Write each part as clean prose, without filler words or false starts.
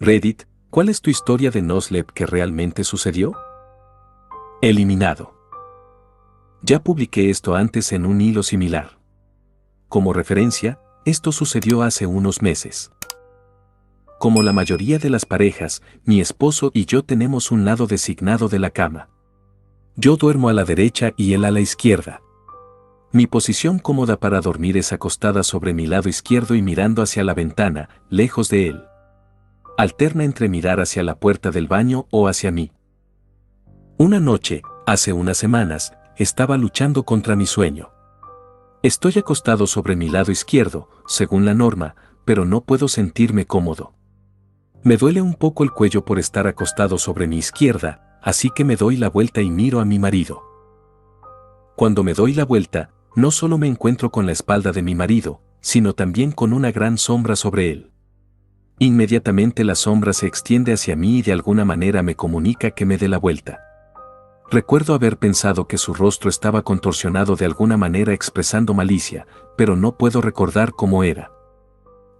Reddit, ¿cuál es tu historia de Noslev que realmente sucedió? Eliminado. Ya publiqué esto antes en un hilo similar. Como referencia, esto sucedió hace unos meses. Como la mayoría de las parejas, mi esposo y yo tenemos un lado designado de la cama. Yo duermo a la derecha y él a la izquierda. Mi posición cómoda para dormir es acostada sobre mi lado izquierdo y mirando hacia la ventana, lejos de él. Alterna entre mirar hacia la puerta del baño o hacia mí. Una noche, hace unas semanas, estaba luchando contra mi sueño. Estoy acostado sobre mi lado izquierdo, según la norma, pero no puedo sentirme cómodo. Me duele un poco el cuello por estar acostado sobre mi izquierda, así que me doy la vuelta y miro a mi marido. Cuando me doy la vuelta, no solo me encuentro con la espalda de mi marido, sino también con una gran sombra sobre él. Inmediatamente la sombra se extiende hacia mí y de alguna manera me comunica que me dé la vuelta. Recuerdo haber pensado que su rostro estaba contorsionado de alguna manera expresando malicia, pero no puedo recordar cómo era.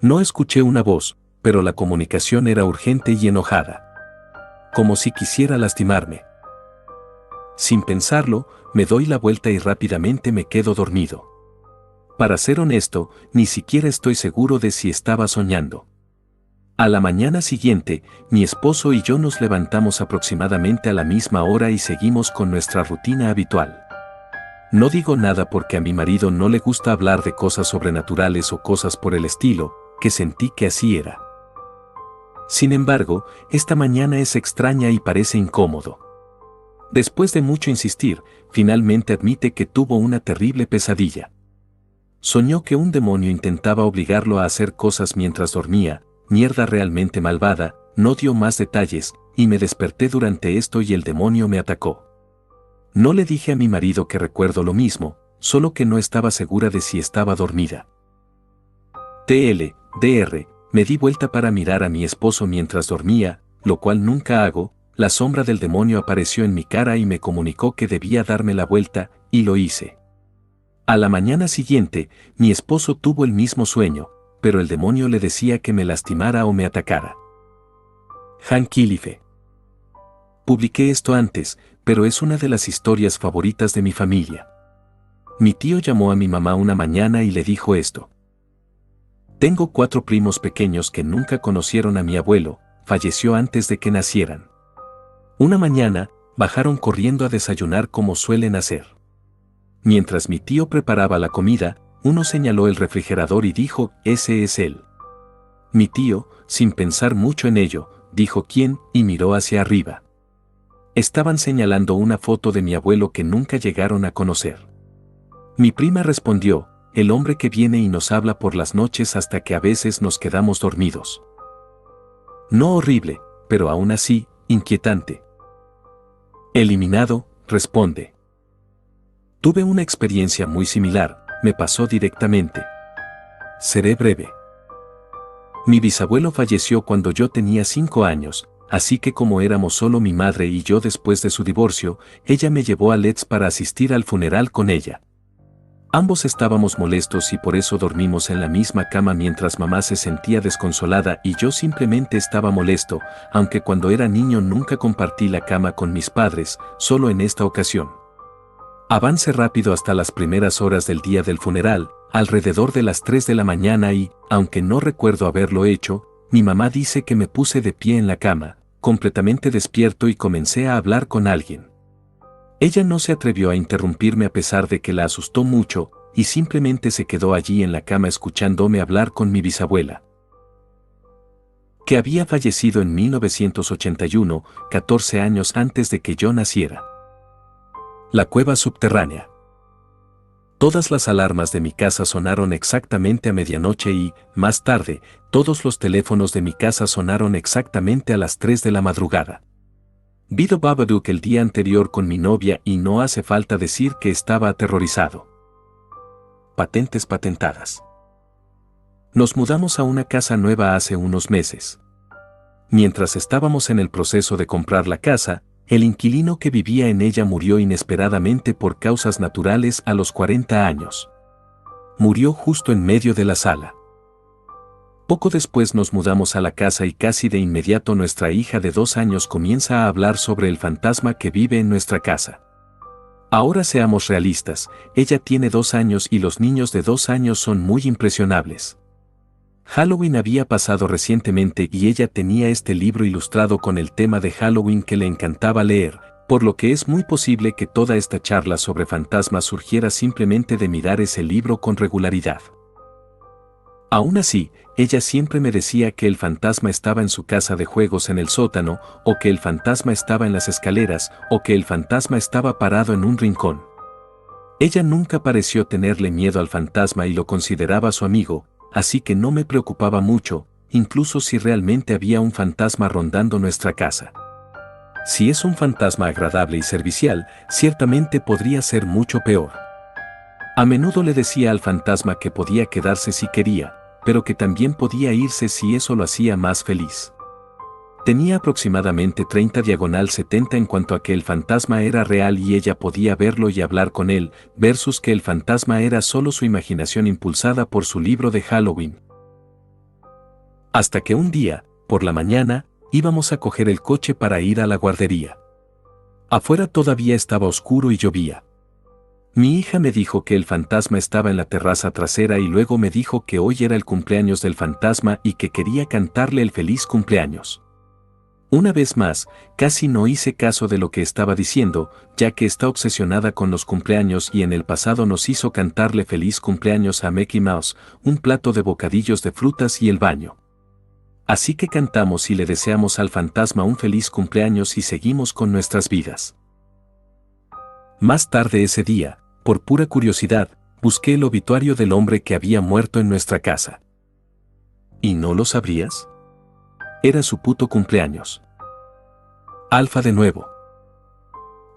No escuché una voz, pero la comunicación era urgente y enojada. Como si quisiera lastimarme. Sin pensarlo, me doy la vuelta y rápidamente me quedo dormido. Para ser honesto, ni siquiera estoy seguro de si estaba soñando. A la mañana siguiente, mi esposo y yo nos levantamos aproximadamente a la misma hora y seguimos con nuestra rutina habitual. No digo nada porque a mi marido no le gusta hablar de cosas sobrenaturales o cosas por el estilo, que sentí que así era. Sin embargo, esta mañana es extraña y parece incómodo. Después de mucho insistir, finalmente admite que tuvo una terrible pesadilla. Soñó que un demonio intentaba obligarlo a hacer cosas mientras dormía, mierda realmente malvada, no dio más detalles, y me desperté durante esto y el demonio me atacó. No le dije a mi marido que recuerdo lo mismo, solo que no estaba segura de si estaba dormida. Dr. Me di vuelta para mirar a mi esposo mientras dormía, lo cual nunca hago. La sombra del demonio apareció en mi cara y me comunicó que debía darme la vuelta, y lo hice. A la mañana siguiente, mi esposo tuvo el mismo sueño, pero el demonio le decía que me lastimara o me atacara. Han Kilife. Publiqué esto antes, pero es una de las historias favoritas de mi familia. Mi tío llamó a mi mamá una mañana y le dijo esto. Tengo 4 primos pequeños que nunca conocieron a mi abuelo, falleció antes de que nacieran. Una mañana, bajaron corriendo a desayunar como suelen hacer. Mientras mi tío preparaba la comida, uno señaló el refrigerador y dijo, ese es él. Mi tío, sin pensar mucho en ello, dijo quién y miró hacia arriba. Estaban señalando una foto de mi abuelo que nunca llegaron a conocer. Mi prima respondió, el hombre que viene y nos habla por las noches hasta que a veces nos quedamos dormidos. No horrible, pero aún así, inquietante. Eliminado, responde. Tuve una experiencia muy similar, me pasó directamente. Seré breve. Mi bisabuelo falleció cuando yo tenía 5 años, así que como éramos solo mi madre y yo después de su divorcio, ella me llevó a Letts para asistir al funeral con ella. Ambos estábamos molestos y por eso dormimos en la misma cama mientras mamá se sentía desconsolada y yo simplemente estaba molesto, aunque cuando era niño nunca compartí la cama con mis padres, solo en esta ocasión. Avance rápido hasta las primeras horas del día del funeral, alrededor de las 3 de la mañana y, aunque no recuerdo haberlo hecho, mi mamá dice que me puse de pie en la cama, completamente despierto y comencé a hablar con alguien. Ella no se atrevió a interrumpirme a pesar de que la asustó mucho, y simplemente se quedó allí en la cama escuchándome hablar con mi bisabuela, que había fallecido en 1981, 14 años antes de que yo naciera. La cueva subterránea. Todas las alarmas de mi casa sonaron exactamente a medianoche y, más tarde, todos los teléfonos de mi casa sonaron exactamente a las 3 de la madrugada. Vi The Babadook el día anterior con mi novia y no hace falta decir que estaba aterrorizado. Patentes patentadas. Nos mudamos a una casa nueva hace unos meses. Mientras estábamos en el proceso de comprar la casa, el inquilino que vivía en ella murió inesperadamente por causas naturales a los 40 años. Murió justo en medio de la sala. Poco después nos mudamos a la casa y casi de inmediato nuestra hija de 2 años comienza a hablar sobre el fantasma que vive en nuestra casa. Ahora seamos realistas, ella tiene 2 años y los niños de 2 años son muy impresionables. Halloween había pasado recientemente y ella tenía este libro ilustrado con el tema de Halloween que le encantaba leer, por lo que es muy posible que toda esta charla sobre fantasmas surgiera simplemente de mirar ese libro con regularidad. Aún así, ella siempre me decía que el fantasma estaba en su casa de juegos en el sótano, o que el fantasma estaba en las escaleras, o que el fantasma estaba parado en un rincón. Ella nunca pareció tenerle miedo al fantasma y lo consideraba su amigo, así que no me preocupaba mucho, incluso si realmente había un fantasma rondando nuestra casa. Si es un fantasma agradable y servicial, ciertamente podría ser mucho peor. A menudo le decía al fantasma que podía quedarse si quería, pero que también podía irse si eso lo hacía más feliz. Tenía aproximadamente 30/70 en cuanto a que el fantasma era real y ella podía verlo y hablar con él, versus que el fantasma era solo su imaginación impulsada por su libro de Halloween. Hasta que un día, por la mañana, íbamos a coger el coche para ir a la guardería. Afuera todavía estaba oscuro y llovía. Mi hija me dijo que el fantasma estaba en la terraza trasera y luego me dijo que hoy era el cumpleaños del fantasma y que quería cantarle el feliz cumpleaños. Una vez más, casi no hice caso de lo que estaba diciendo, ya que está obsesionada con los cumpleaños y en el pasado nos hizo cantarle feliz cumpleaños a Mickey Mouse, un plato de bocadillos de frutas y el baño. Así que cantamos y le deseamos al fantasma un feliz cumpleaños y seguimos con nuestras vidas. Más tarde ese día, por pura curiosidad, busqué el obituario del hombre que había muerto en nuestra casa. ¿Y no lo sabrías? Era su puto cumpleaños. Alfa de nuevo.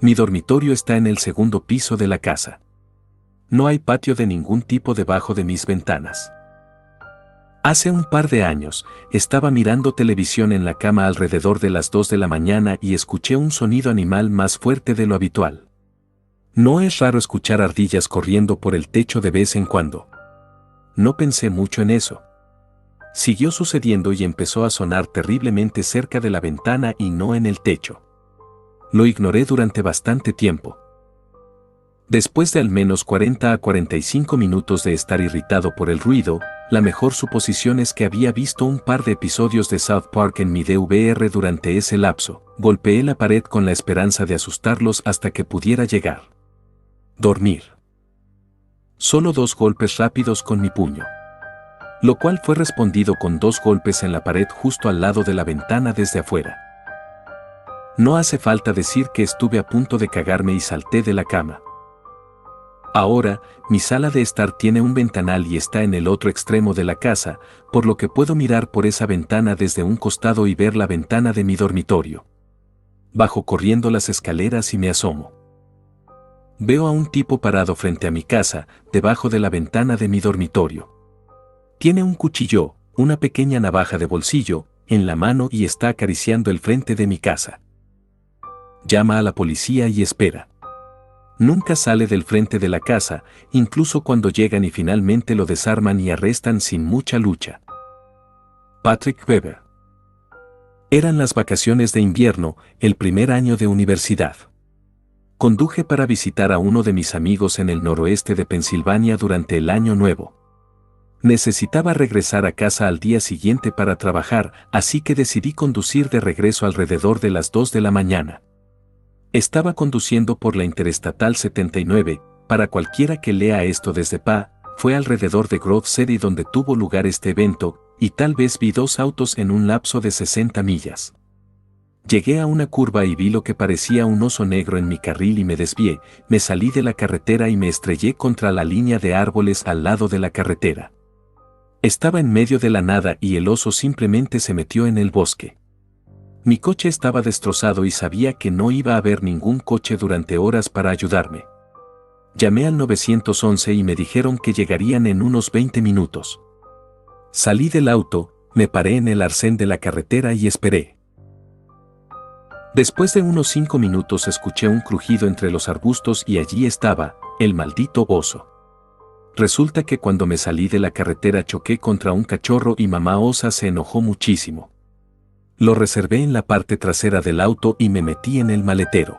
Mi dormitorio está en el segundo piso de la casa. No hay patio de ningún tipo debajo de mis ventanas. Hace un par de años, estaba mirando televisión en la cama alrededor de las 2 de la mañana y escuché un sonido animal más fuerte de lo habitual. No es raro escuchar ardillas corriendo por el techo de vez en cuando. No pensé mucho en eso. Siguió sucediendo y empezó a sonar terriblemente cerca de la ventana y no en el techo. Lo ignoré durante bastante tiempo. Después de al menos 40 a 45 minutos de estar irritado por el ruido, la mejor suposición es que había visto un par de episodios de South Park en mi DVR durante ese lapso. Golpeé la pared con la esperanza de asustarlos hasta que pudiera llegar. Dormir. Solo 2 golpes rápidos con mi puño. Lo cual fue respondido con 2 golpes en la pared justo al lado de la ventana desde afuera. No hace falta decir que estuve a punto de cagarme y salté de la cama. Ahora, mi sala de estar tiene un ventanal y está en el otro extremo de la casa, por lo que puedo mirar por esa ventana desde un costado y ver la ventana de mi dormitorio. Bajo corriendo las escaleras y me asomo. Veo a un tipo parado frente a mi casa, debajo de la ventana de mi dormitorio. Tiene un cuchillo, una pequeña navaja de bolsillo, en la mano y está acariciando el frente de mi casa. Llama a la policía y espera. Nunca sale del frente de la casa, incluso cuando llegan y finalmente lo desarman y arrestan sin mucha lucha. Patrick Weber. Eran las vacaciones de invierno, el primer año de universidad. Conduje para visitar a uno de mis amigos en el noroeste de Pensilvania durante el año nuevo. Necesitaba regresar a casa al día siguiente para trabajar, así que decidí conducir de regreso alrededor de las 2 de la mañana. Estaba conduciendo por la Interestatal 79, para cualquiera que lea esto desde PA, fue alrededor de Grove City donde tuvo lugar este evento, y tal vez vi 2 autos en un lapso de 60 millas. Llegué a una curva y vi lo que parecía un oso negro en mi carril y me desvié, me salí de la carretera y me estrellé contra la línea de árboles al lado de la carretera. Estaba en medio de la nada y el oso simplemente se metió en el bosque. Mi coche estaba destrozado y sabía que no iba a haber ningún coche durante horas para ayudarme. Llamé al 911 y me dijeron que llegarían en unos 20 minutos. Salí del auto, me paré en el arcén de la carretera y esperé. Después de unos 5 minutos escuché un crujido entre los arbustos y allí estaba, el maldito oso. Resulta que cuando me salí de la carretera choqué contra un cachorro y mamá osa se enojó muchísimo. Lo reservé en la parte trasera del auto y me metí en el maletero.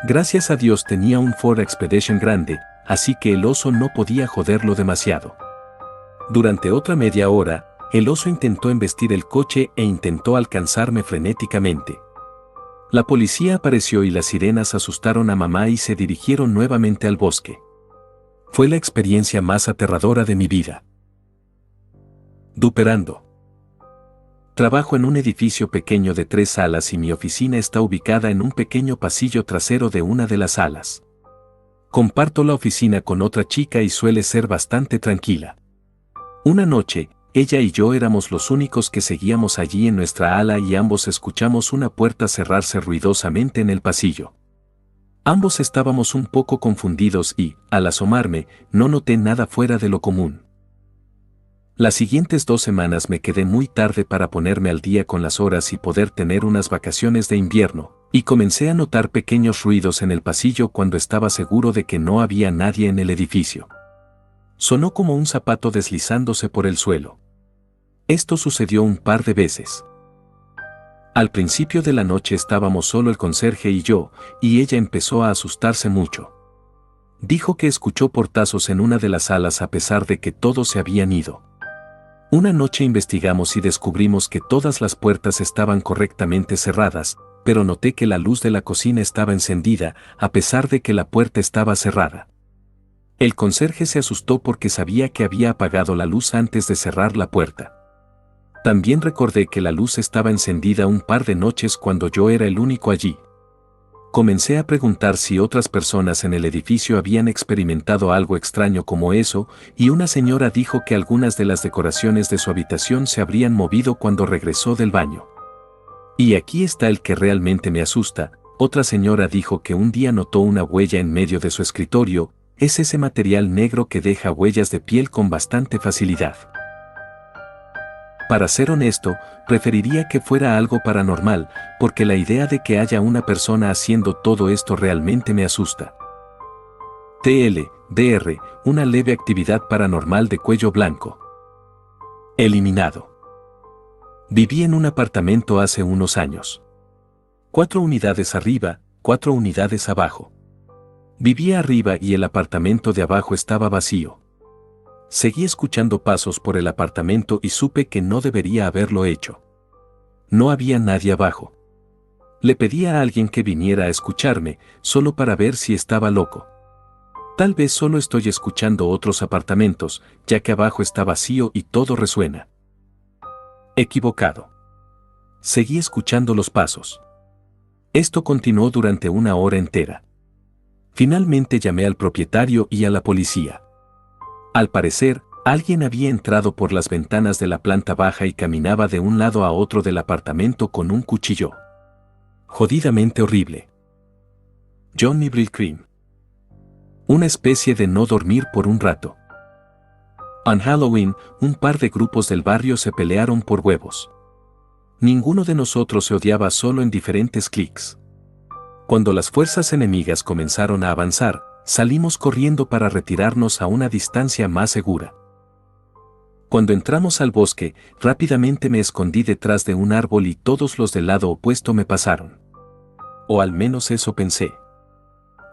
Gracias a Dios tenía un Ford Expedition grande, así que el oso no podía joderlo demasiado. Durante otra media hora, el oso intentó embestir el coche e intentó alcanzarme frenéticamente. La policía apareció y las sirenas asustaron a mamá y se dirigieron nuevamente al bosque. Fue la experiencia más aterradora de mi vida. Duperando. Trabajo en un edificio pequeño de 3 salas y mi oficina está ubicada en un pequeño pasillo trasero de una de las salas. Comparto la oficina con otra chica y suele ser bastante tranquila. Una noche, ella y yo éramos los únicos que seguíamos allí en nuestra ala y ambos escuchamos una puerta cerrarse ruidosamente en el pasillo. Ambos estábamos un poco confundidos y, al asomarme, no noté nada fuera de lo común. Las siguientes 2 semanas me quedé muy tarde para ponerme al día con las horas y poder tener unas vacaciones de invierno, y comencé a notar pequeños ruidos en el pasillo cuando estaba seguro de que no había nadie en el edificio. Sonó como un zapato deslizándose por el suelo. Esto sucedió un par de veces. Al principio de la noche estábamos solo el conserje y yo, y ella empezó a asustarse mucho. Dijo que escuchó portazos en una de las salas a pesar de que todos se habían ido. Una noche investigamos y descubrimos que todas las puertas estaban correctamente cerradas, pero noté que la luz de la cocina estaba encendida, a pesar de que la puerta estaba cerrada. El conserje se asustó porque sabía que había apagado la luz antes de cerrar la puerta. También recordé que la luz estaba encendida un par de noches cuando yo era el único allí. Comencé a preguntar si otras personas en el edificio habían experimentado algo extraño como eso, y una señora dijo que algunas de las decoraciones de su habitación se habrían movido cuando regresó del baño. Y aquí está el que realmente me asusta. Otra señora dijo que un día notó una huella en medio de su escritorio. Es ese material negro que deja huellas de piel con bastante facilidad. Para ser honesto, preferiría que fuera algo paranormal, porque la idea de que haya una persona haciendo todo esto realmente me asusta. TLDR, una leve actividad paranormal de cuello blanco. Eliminado. Viví en un apartamento hace unos años. 4 unidades arriba, 4 unidades abajo. Vivía arriba y el apartamento de abajo estaba vacío. Seguí escuchando pasos por el apartamento y supe que no debería haberlo hecho. No había nadie abajo. Le pedí a alguien que viniera a escucharme, solo para ver si estaba loco. Tal vez solo estoy escuchando otros apartamentos, ya que abajo está vacío y todo resuena. Equivocado. Seguí escuchando los pasos. Esto continuó durante 1 hora entera. Finalmente llamé al propietario y a la policía. Al parecer, alguien había entrado por las ventanas de la planta baja y caminaba de un lado a otro del apartamento con un cuchillo. Jodidamente horrible. Johnny Brillcream. Una especie de no dormir por un rato. En Halloween, un par de grupos del barrio se pelearon por huevos. Ninguno de nosotros se odiaba, solo en diferentes clics. Cuando las fuerzas enemigas comenzaron a avanzar, salimos corriendo para retirarnos a una distancia más segura. Cuando entramos al bosque, rápidamente me escondí detrás de un árbol y todos los del lado opuesto me pasaron. O al menos eso pensé.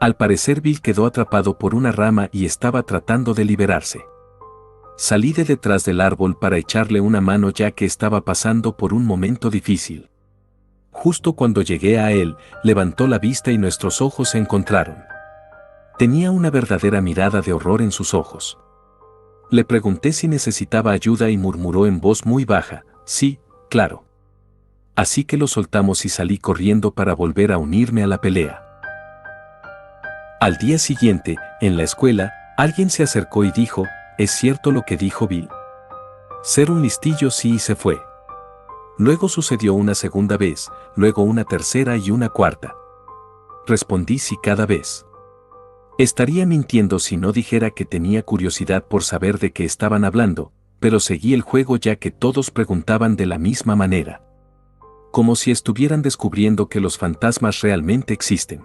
Al parecer Bill quedó atrapado por una rama y estaba tratando de liberarse. Salí de detrás del árbol para echarle una mano ya que estaba pasando por un momento difícil. Justo cuando llegué a él, levantó la vista y nuestros ojos se encontraron. Tenía una verdadera mirada de horror en sus ojos. Le pregunté si necesitaba ayuda y murmuró en voz muy baja, sí, claro. Así que lo soltamos y salí corriendo para volver a unirme a la pelea. Al día siguiente, en la escuela, alguien se acercó y dijo, ¿es cierto lo que dijo Bill? Ser un listillo, sí, y se fue. Luego sucedió una segunda vez, luego una tercera y una cuarta. Respondí sí cada vez. Estaría mintiendo si no dijera que tenía curiosidad por saber de qué estaban hablando, pero seguí el juego ya que todos preguntaban de la misma manera. Como si estuvieran descubriendo que los fantasmas realmente existen.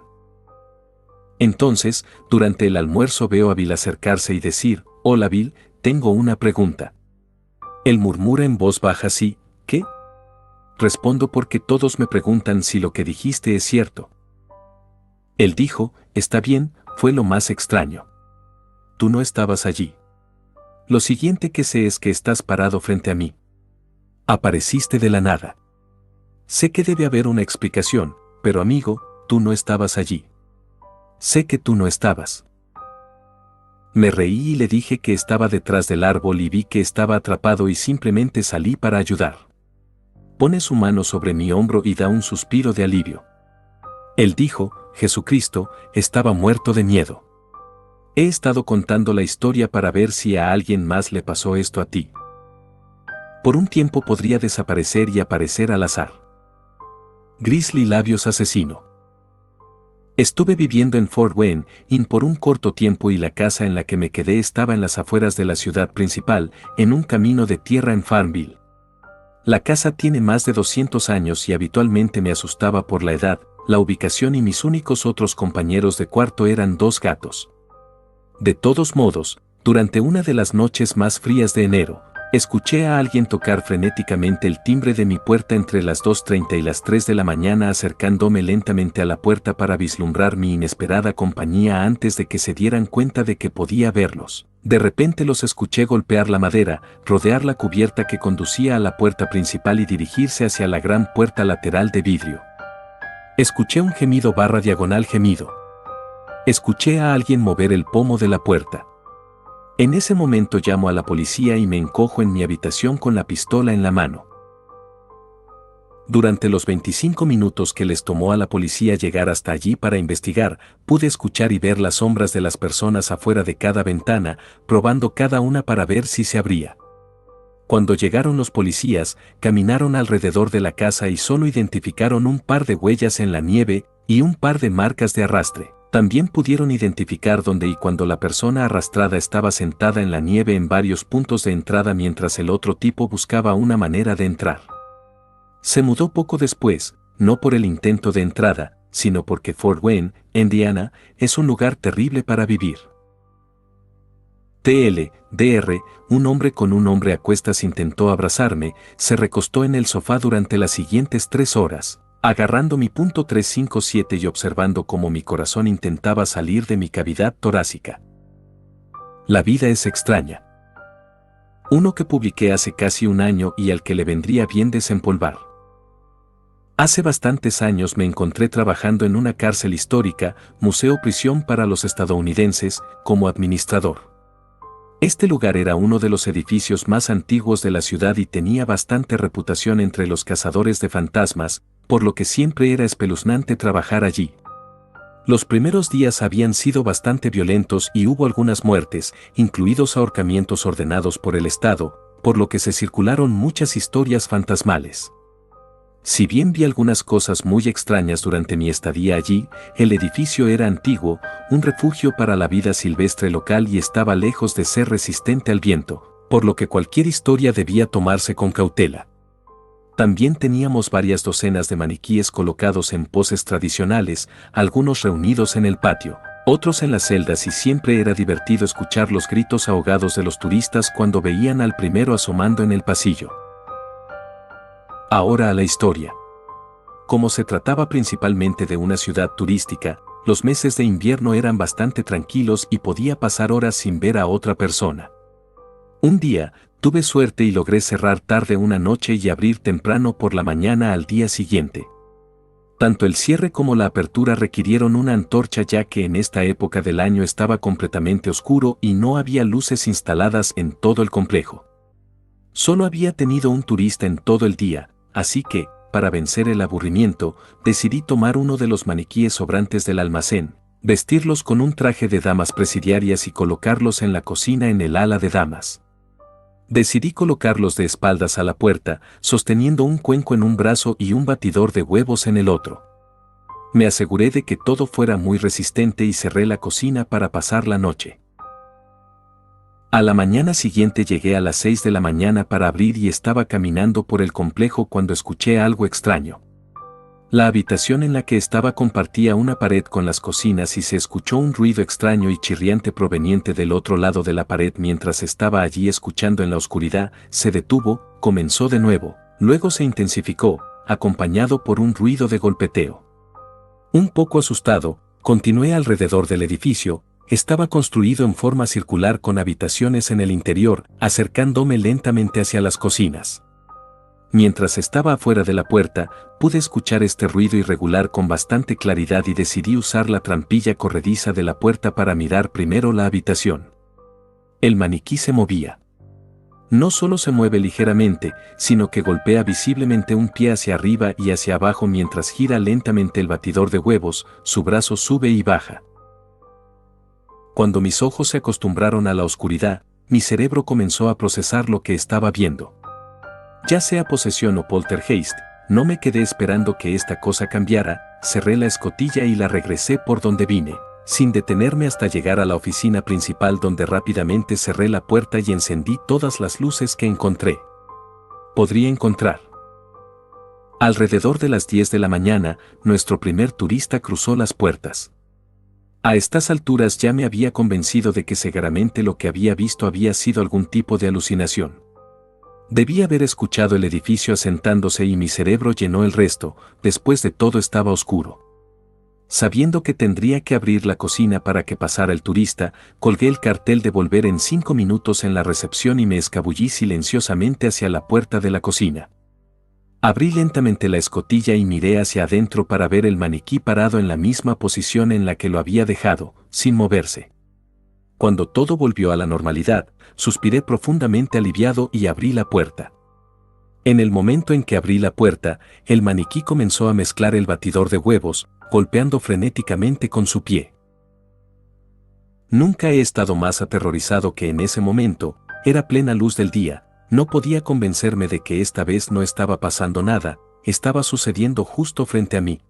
Entonces, durante el almuerzo veo a Bill acercarse y decir, Hola Bill, tengo una pregunta. Él murmura en voz baja sí, ¿qué? Respondo porque todos me preguntan si lo que dijiste es cierto. Él dijo, está bien, fue lo más extraño. Tú no estabas allí. Lo siguiente que sé es que estás parado frente a mí. Apareciste de la nada. Sé que debe haber una explicación, pero amigo, tú no estabas allí. Sé que tú no estabas. Me reí y le dije que estaba detrás del árbol y vi que estaba atrapado y simplemente salí para ayudar. Pone su mano sobre mi hombro y da un suspiro de alivio. Él dijo, Jesucristo, estaba muerto de miedo. He estado contando la historia para ver si a alguien más le pasó esto a ti. Por un tiempo podría desaparecer y aparecer al azar. Grizzly Labios Asesino. Estuve viviendo en Fort Wayne por un corto tiempo y la casa en la que me quedé estaba en las afueras de la ciudad principal, en un camino de tierra en Farmville. La casa tiene más de 200 años y habitualmente me asustaba por la edad, la ubicación y mis únicos otros compañeros de cuarto eran 2 gatos. De todos modos, durante una de las noches más frías de enero, escuché a alguien tocar frenéticamente el timbre de mi puerta entre las 2:30 y las 3 de la mañana acercándome lentamente a la puerta para vislumbrar mi inesperada compañía antes de que se dieran cuenta de que podía verlos. De repente los escuché golpear la madera, rodear la cubierta que conducía a la puerta principal y dirigirse hacia la gran puerta lateral de vidrio. Escuché un gemido/diagonal gemido. Escuché a alguien mover el pomo de la puerta. En ese momento llamo a la policía y me encojo en mi habitación con la pistola en la mano. Durante los 25 minutos que les tomó a la policía llegar hasta allí para investigar, pude escuchar y ver las sombras de las personas afuera de cada ventana, probando cada una para ver si se abría. Cuando llegaron los policías, caminaron alrededor de la casa y solo identificaron un par de huellas en la nieve y un par de marcas de arrastre. También pudieron identificar dónde y cuando la persona arrastrada estaba sentada en la nieve en varios puntos de entrada mientras el otro tipo buscaba una manera de entrar. Se mudó poco después, no por el intento de entrada, sino porque Fort Wayne, Indiana, es un lugar terrible para vivir. Dr. Un hombre con un hombre a cuestas intentó abrazarme, se recostó en el sofá durante las siguientes 3 horas. Agarrando mi .357 y observando cómo mi corazón intentaba salir de mi cavidad torácica. La vida es extraña. Uno que publiqué hace casi un año y al que le vendría bien desempolvar. Hace bastantes años me encontré trabajando en una cárcel histórica, museo-prisión para los estadounidenses, como administrador. Este lugar era uno de los edificios más antiguos de la ciudad y tenía bastante reputación entre los cazadores de fantasmas, por lo que siempre era espeluznante trabajar allí. Los primeros días habían sido bastante violentos y hubo algunas muertes, incluidos ahorcamientos ordenados por el Estado, por lo que se circularon muchas historias fantasmales. Si bien vi algunas cosas muy extrañas durante mi estadía allí, el edificio era antiguo, un refugio para la vida silvestre local y estaba lejos de ser resistente al viento, por lo que cualquier historia debía tomarse con cautela. También teníamos varias docenas de maniquíes colocados en poses tradicionales, algunos reunidos en el patio, otros en las celdas y siempre era divertido escuchar los gritos ahogados de los turistas cuando veían al primero asomando en el pasillo. Ahora a la historia. Como se trataba principalmente de una ciudad turística, los meses de invierno eran bastante tranquilos y podía pasar horas sin ver a otra persona. Un día, tuve suerte y logré cerrar tarde una noche y abrir temprano por la mañana al día siguiente. Tanto el cierre como la apertura requirieron una antorcha ya que en esta época del año estaba completamente oscuro y no había luces instaladas en todo el complejo. Solo había tenido un turista en todo el día, así que, para vencer el aburrimiento, decidí tomar uno de los maniquíes sobrantes del almacén, vestirlos con un traje de damas presidiarias y colocarlos en la cocina en el ala de damas. Decidí colocarlos de espaldas a la puerta, sosteniendo un cuenco en un brazo y un batidor de huevos en el otro. Me aseguré de que todo fuera muy resistente y cerré la cocina para pasar la noche. A la mañana siguiente llegué a las 6 de la mañana para abrir y estaba caminando por el complejo cuando escuché algo extraño. La habitación en la que estaba compartía una pared con las cocinas y se escuchó un ruido extraño y chirriante proveniente del otro lado de la pared mientras estaba allí escuchando en la oscuridad. Se detuvo, comenzó de nuevo, luego se intensificó, acompañado por un ruido de golpeteo. Un poco asustado, continué alrededor del edificio. Estaba construido en forma circular con habitaciones en el interior, acercándome lentamente hacia las cocinas. Mientras estaba afuera de la puerta, pude escuchar este ruido irregular con bastante claridad y decidí usar la trampilla corrediza de la puerta para mirar primero la habitación. El maniquí se movía. No solo se mueve ligeramente, sino que golpea visiblemente un pie hacia arriba y hacia abajo mientras gira lentamente el batidor de huevos, su brazo sube y baja. Cuando mis ojos se acostumbraron a la oscuridad, mi cerebro comenzó a procesar lo que estaba viendo. Ya sea posesión o poltergeist, no me quedé esperando que esta cosa cambiara, cerré la escotilla y la regresé por donde vine, sin detenerme hasta llegar a la oficina principal donde rápidamente cerré la puerta y encendí todas las luces que encontré. Podría encontrar. Alrededor de las 10 de la mañana, nuestro primer turista cruzó las puertas. A estas alturas ya me había convencido de que seguramente lo que había visto había sido algún tipo de alucinación. Debí haber escuchado el edificio asentándose y mi cerebro llenó el resto. Después de todo estaba oscuro. Sabiendo que tendría que abrir la cocina para que pasara el turista, colgué el cartel de volver en 5 minutos en la recepción y me escabullí silenciosamente hacia la puerta de la cocina. Abrí lentamente la escotilla y miré hacia adentro para ver el maniquí parado en la misma posición en la que lo había dejado, sin moverse. Cuando todo volvió a la normalidad, suspiré profundamente aliviado y abrí la puerta. En el momento en que abrí la puerta, el maniquí comenzó a mezclar el batidor de huevos, golpeando frenéticamente con su pie. Nunca he estado más aterrorizado que en ese momento. Era plena luz del día, no podía convencerme de que esta vez no estaba pasando nada, estaba sucediendo justo frente a mí.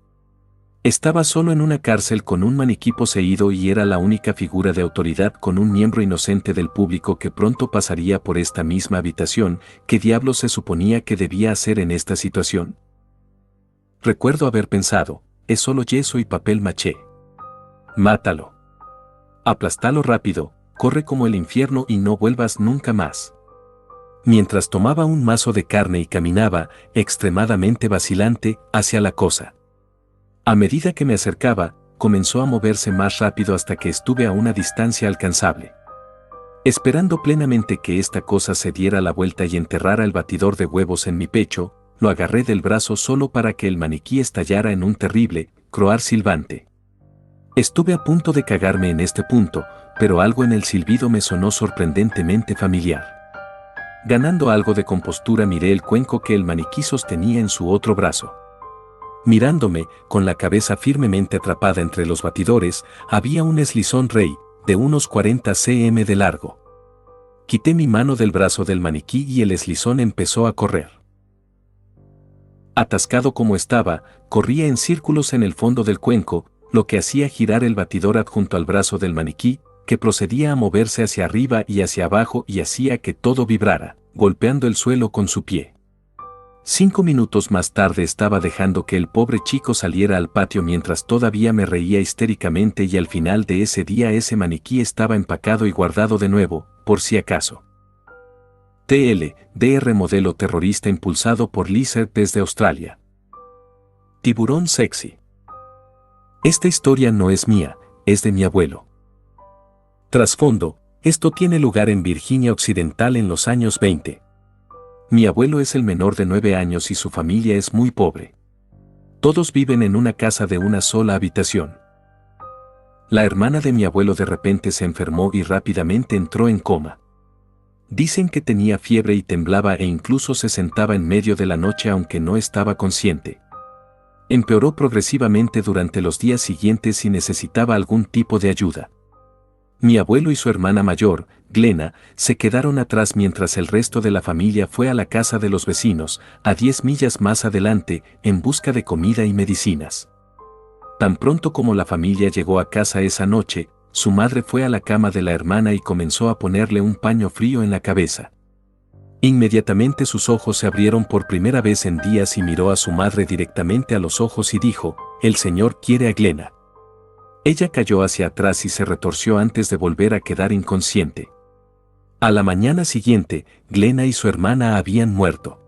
Estaba solo en una cárcel con un maniquí poseído y era la única figura de autoridad con un miembro inocente del público que pronto pasaría por esta misma habitación. ¿Qué diablos se suponía que debía hacer en esta situación? Recuerdo haber pensado, es solo yeso y papel maché. Mátalo. Aplástalo rápido, corre como el infierno y no vuelvas nunca más. Mientras tomaba un mazo de carne y caminaba, extremadamente vacilante, hacia la cosa. A medida que me acercaba, comenzó a moverse más rápido hasta que estuve a una distancia alcanzable. Esperando plenamente que esta cosa se diera la vuelta y enterrara el batidor de huevos en mi pecho, lo agarré del brazo solo para que el maniquí estallara en un terrible, croar silbante. Estuve a punto de cagarme en este punto, pero algo en el silbido me sonó sorprendentemente familiar. Ganando algo de compostura miré el cuenco que el maniquí sostenía en su otro brazo. Mirándome, con la cabeza firmemente atrapada entre los batidores, había un eslizón rey, de unos 40 cm de largo. Quité mi mano del brazo del maniquí y el eslizón empezó a correr. Atascado como estaba, corría en círculos en el fondo del cuenco, lo que hacía girar el batidor adjunto al brazo del maniquí, que procedía a moverse hacia arriba y hacia abajo y hacía que todo vibrara, golpeando el suelo con su pie. 5 minutos más tarde estaba dejando que el pobre chico saliera al patio mientras todavía me reía histéricamente y al final de ese día ese maniquí estaba empacado y guardado de nuevo, por si acaso. TLDR modelo terrorista impulsado por Lizard desde Australia. Tiburón sexy. Esta historia no es mía, es de mi abuelo. Trasfondo, esto tiene lugar en Virginia Occidental en los años 20. Mi abuelo es el menor de 9 años y su familia es muy pobre. Todos viven en una casa de una sola habitación. La hermana de mi abuelo de repente se enfermó y rápidamente entró en coma. Dicen que tenía fiebre y temblaba e incluso se sentaba en medio de la noche aunque no estaba consciente. Empeoró progresivamente durante los días siguientes y necesitaba algún tipo de ayuda. Mi abuelo y su hermana mayor, Glenna, se quedaron atrás mientras el resto de la familia fue a la casa de los vecinos, a 10 millas más adelante, en busca de comida y medicinas. Tan pronto como la familia llegó a casa esa noche, su madre fue a la cama de la hermana y comenzó a ponerle un paño frío en la cabeza. Inmediatamente sus ojos se abrieron por primera vez en días y miró a su madre directamente a los ojos y dijo, «El Señor quiere a Glenna». Ella cayó hacia atrás y se retorció antes de volver a quedar inconsciente. A la mañana siguiente, Glenna y su hermana habían muerto.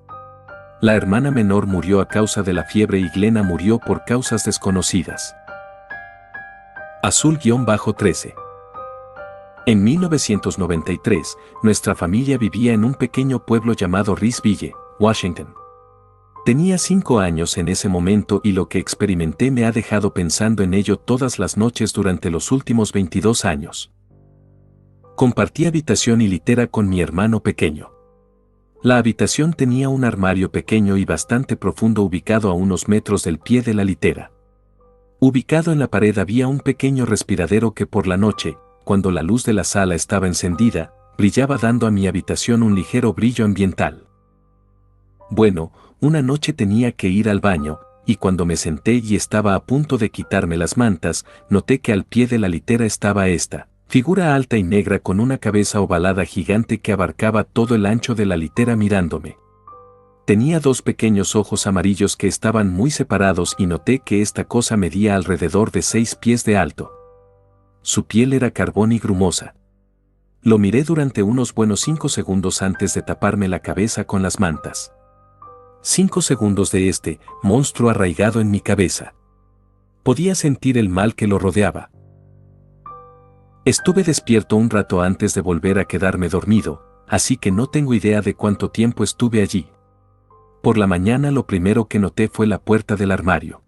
La hermana menor murió a causa de la fiebre y Glenna murió por causas desconocidas. Azul-13. En 1993, nuestra familia vivía en un pequeño pueblo llamado Reesville, Washington. Tenía 5 años en ese momento y lo que experimenté me ha dejado pensando en ello todas las noches durante los últimos 22 años. Compartí habitación y litera con mi hermano pequeño. La habitación tenía un armario pequeño y bastante profundo ubicado a unos metros del pie de la litera. Ubicado en la pared había un pequeño respiradero que por la noche, cuando la luz de la sala estaba encendida, brillaba dando a mi habitación un ligero brillo ambiental. Bueno, una noche tenía que ir al baño, y cuando me senté y estaba a punto de quitarme las mantas, noté que al pie de la litera estaba esta figura alta y negra con una cabeza ovalada gigante que abarcaba todo el ancho de la litera mirándome. Tenía 2 pequeños ojos amarillos que estaban muy separados y noté que esta cosa medía alrededor de 6 pies de alto. Su piel era carbón y grumosa. Lo miré durante unos buenos 5 segundos antes de taparme la cabeza con las mantas. 5 segundos de este monstruo arraigado en mi cabeza. Podía sentir el mal que lo rodeaba. Estuve despierto un rato antes de volver a quedarme dormido, así que no tengo idea de cuánto tiempo estuve allí. Por la mañana lo primero que noté fue la puerta del armario.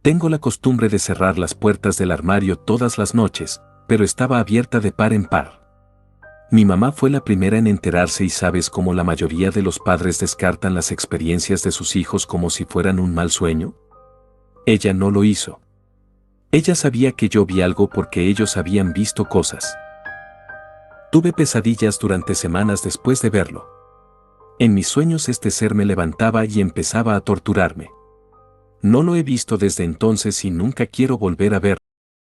Tengo la costumbre de cerrar las puertas del armario todas las noches, pero estaba abierta de par en par. Mi mamá fue la primera en enterarse y ¿sabes cómo la mayoría de los padres descartan las experiencias de sus hijos como si fueran un mal sueño? Ella no lo hizo. Ella sabía que yo vi algo porque ellos habían visto cosas. Tuve pesadillas durante semanas después de verlo. En mis sueños este ser me levantaba y empezaba a torturarme. No lo he visto desde entonces y nunca quiero volver a verlo.